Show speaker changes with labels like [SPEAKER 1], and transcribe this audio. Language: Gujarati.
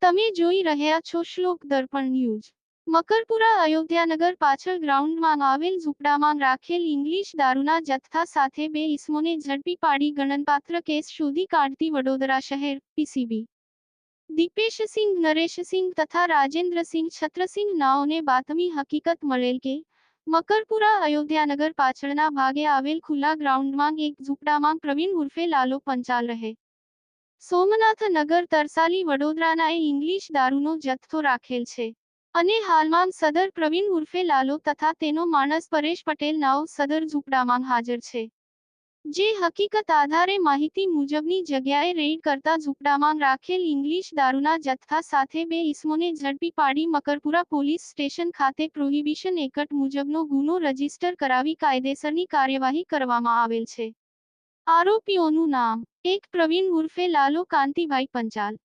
[SPEAKER 1] તમે જોઈ રહ્યા છો શ્લોક દર્પણ ન્યૂઝ। મકરપુરા અયોધ્યાનગર પાછળ ગ્રાઉન્ડમાં આવેલ ઝૂંપડામાં રાખેલ ઇંગ્લિશ દારૂના જથ્થા સાથે બે ઇસમોને ઝડપી પાડી ગણનપાત્ર કેસ શોધી કાઢતી વડોદરા શહેર પીસીબી। દીપેશસિંહ, નરેશસિંહ તથા રાજેન્દ્રસિંહ છત્રસિંહ નાઓને બાતમી હકીકત મળેલ કે મકરપુરા અયોધ્યાનગર પાછળના ભાગે આવેલ ખુલ્લા ગ્રાઉન્ડમાં એક ઝૂંપડામાં પ્રવીણ ઉર્ફે લાલો પંચાલ રહે સોમનાથ નગર તરસાલી વડોદરાના ઇંગ્લિશ દારૂનો જથ્થો રાખેલ છે અને હાલમાં સદર પ્રવીણ ઉર્ફે લાલો તથા તેનો માણસ પરેશ પટેલ નાઓ સદર ઝૂંપડામાં હાજર છે। જે હકીકત આધારે માહિતી મુજબની જગ્યાએ રેડ કરતા ઝૂંપડામાં રાખેલ ઇંગ્લિશ દારૂના જથ્થા સાથે બે ઇસમોને ઝડપી પાડી મકરપુરા પોલીસ સ્ટેશન ખાતે પ્રોહિબિશન એક્ટ મુજબનો ગુનો રજીસ્ટર કરાવી કાયદેસરની કાર્યવાહી કરવામાં આવેલ છે। આરોપીઓનું નામ: એક પ્રવીણ ઉર્ફે લાલો કાંતિભાઈ પંચાલ,